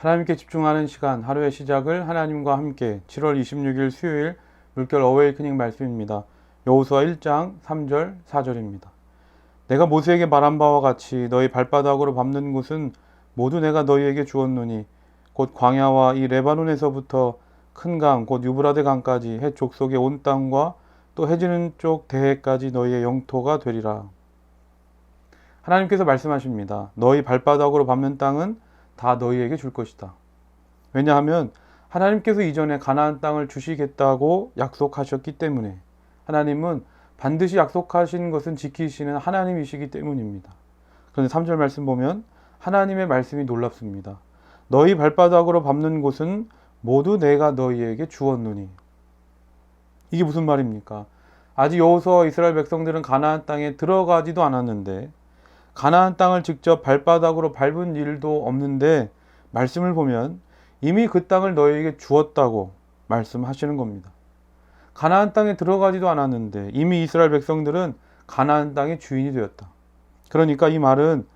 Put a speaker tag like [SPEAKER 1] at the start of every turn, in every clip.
[SPEAKER 1] 하나님께 집중하는 시간, 하루의 시작을 하나님과 함께 7월 26일 수요일 물결 어웨이크닝 말씀입니다. 여호수아 1장 3절 4절입니다. 내가 모세에게 말한 바와 같이 너희 발바닥으로 밟는 곳은 모두 내가 너희에게 주었노니 곧 광야와 이 레바논에서부터 큰 강 곧 유브라데 강까지 해 족속의 온 땅과 또 해지는 쪽 대해까지 너희의 영토가 되리라. 하나님께서 말씀하십니다. 너희 발바닥으로 밟는 땅은 다 너희에게 줄 것이다. 왜냐하면 하나님께서 이전에 가나안 땅을 주시겠다고 약속하셨기 때문에, 하나님은 반드시 약속하신 것은 지키시는 하나님이시기 때문입니다. 그런데 3절 말씀 보면 하나님의 말씀이 놀랍습니다. 너희 발바닥으로 밟는 곳은 모두 내가 너희에게 주었노니. 이게 무슨 말입니까? 아직 여호수아와 이스라엘 백성들은 가나안 땅에 들어가지도 않았는데, 가나안 땅을 직접 발바닥으로 밟은 일도 없는데 말씀을 보면 이미 그 땅을 너희에게 주었다고 말씀하시는 겁니다. 가나안 땅에 들어가지도 않았는데 이미 이스라엘 백성들은 가나안 땅의 주인이 되었다. 그러니까 이 말은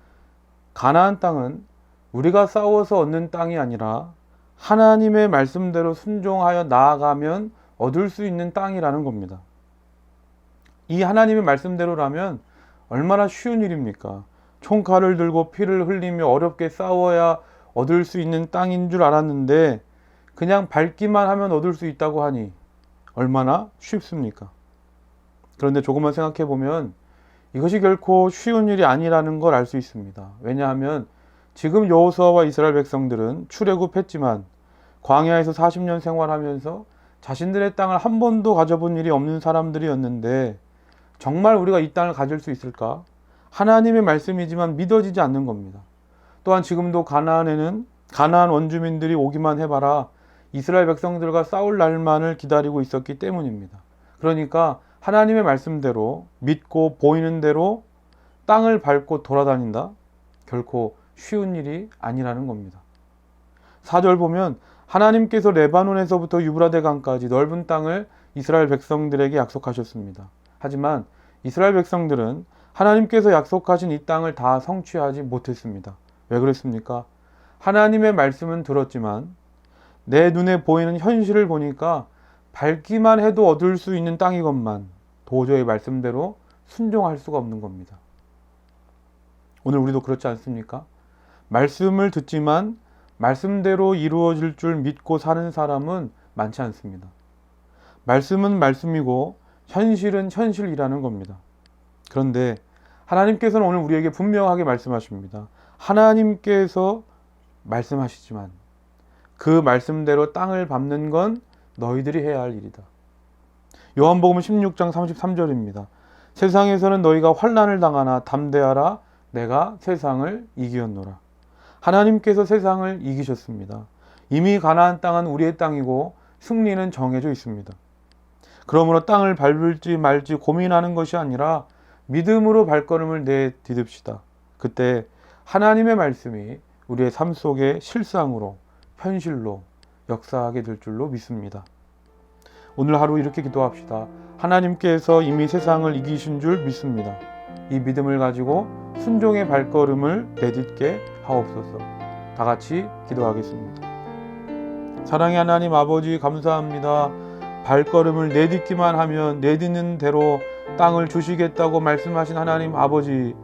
[SPEAKER 1] 가나안 땅은 우리가 싸워서 얻는 땅이 아니라 하나님의 말씀대로 순종하여 나아가면 얻을 수 있는 땅이라는 겁니다. 이 하나님의 말씀대로라면 얼마나 쉬운 일입니까? 총칼을 들고 피를 흘리며 어렵게 싸워야 얻을 수 있는 땅인 줄 알았는데 그냥 밟기만 하면 얻을 수 있다고 하니 얼마나 쉽습니까? 그런데 조금만 생각해 보면 이것이 결코 쉬운 일이 아니라는 걸 알 수 있습니다. 왜냐하면 지금 여호수아와 이스라엘 백성들은 출애굽했지만 광야에서 40년 생활하면서 자신들의 땅을 한 번도 가져본 일이 없는 사람들이었는데 정말 우리가 이 땅을 가질 수 있을까? 하나님의 말씀이지만 믿어지지 않는 겁니다. 또한 지금도 가나안 원주민들이 오기만 해봐라 이스라엘 백성들과 싸울 날만을 기다리고 있었기 때문입니다. 그러니까 하나님의 말씀대로 믿고 보이는 대로 땅을 밟고 돌아다닌다? 결코 쉬운 일이 아니라는 겁니다. 4절 보면 하나님께서 레바논에서부터 유브라데 강까지 넓은 땅을 이스라엘 백성들에게 약속하셨습니다. 하지만 이스라엘 백성들은 하나님께서 약속하신 이 땅을 다 성취하지 못했습니다. 왜 그랬습니까? 하나님의 말씀은 들었지만 내 눈에 보이는 현실을 보니까 밟기만 해도 얻을 수 있는 땅이건만 도저히 말씀대로 순종할 수가 없는 겁니다. 오늘 우리도 그렇지 않습니까? 말씀을 듣지만 말씀대로 이루어질 줄 믿고 사는 사람은 많지 않습니다. 말씀은 말씀이고 현실은 현실이라는 겁니다. 그런데 하나님께서는 오늘 우리에게 분명하게 말씀하십니다. 하나님께서 말씀하시지만 그 말씀대로 땅을 밟는 건 너희들이 해야 할 일이다. 요한복음 16장 33절입니다. 세상에서는 너희가 환난을 당하나 담대하라 내가 세상을 이기었노라. 하나님께서 세상을 이기셨습니다. 이미 가나안 땅은 우리의 땅이고 승리는 정해져 있습니다. 그러므로 땅을 밟을지 말지 고민하는 것이 아니라 믿음으로 발걸음을 내디딥시다. 그때 하나님의 말씀이 우리의 삶 속에 실상으로, 현실로 역사하게 될 줄로 믿습니다. 오늘 하루 이렇게 기도합시다. 하나님께서 이미 세상을 이기신 줄 믿습니다. 이 믿음을 가지고 순종의 발걸음을 내딛게 하옵소서. 다 같이 기도하겠습니다. 사랑의 하나님 아버지 감사합니다. 발걸음을 내딛기만 하면 내딛는 대로 땅을 주시겠다고 말씀하신 하나님 아버지,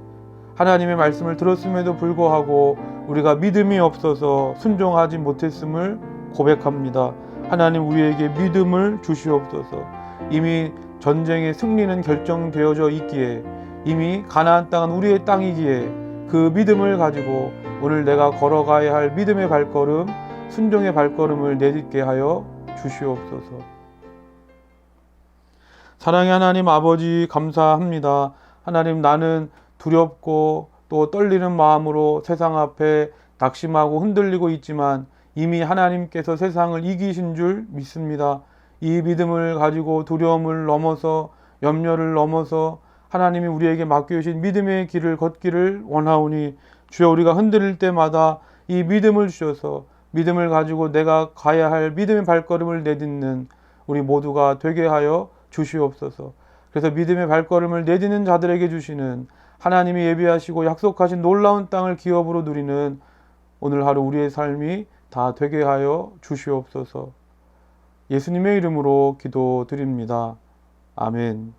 [SPEAKER 1] 하나님의 말씀을 들었음에도 불구하고 우리가 믿음이 없어서 순종하지 못했음을 고백합니다. 하나님 우리에게 믿음을 주시옵소서. 이미 전쟁의 승리는 결정되어져 있기에, 이미 가나안 땅은 우리의 땅이기에 그 믿음을 가지고 오늘 내가 걸어가야 할 믿음의 발걸음, 순종의 발걸음을 내딛게 하여 주시옵소서. 사랑의 하나님 아버지 감사합니다. 하나님 나는 두렵고 또 떨리는 마음으로 세상 앞에 낙심하고 흔들리고 있지만 이미 하나님께서 세상을 이기신 줄 믿습니다. 이 믿음을 가지고 두려움을 넘어서 염려를 넘어서 하나님이 우리에게 맡겨주신 믿음의 길을 걷기를 원하오니 주여 우리가 흔들릴 때마다 이 믿음을 주셔서 믿음을 가지고 내가 가야 할 믿음의 발걸음을 내딛는 우리 모두가 되게 하여 주시옵소서. 그래서 믿음의 발걸음을 내딛는 자들에게 주시는 하나님이 예비하시고 약속하신 놀라운 땅을 기업으로 누리는 오늘 하루 우리의 삶이 다 되게 하여 주시옵소서. 예수님의 이름으로 기도드립니다. 아멘.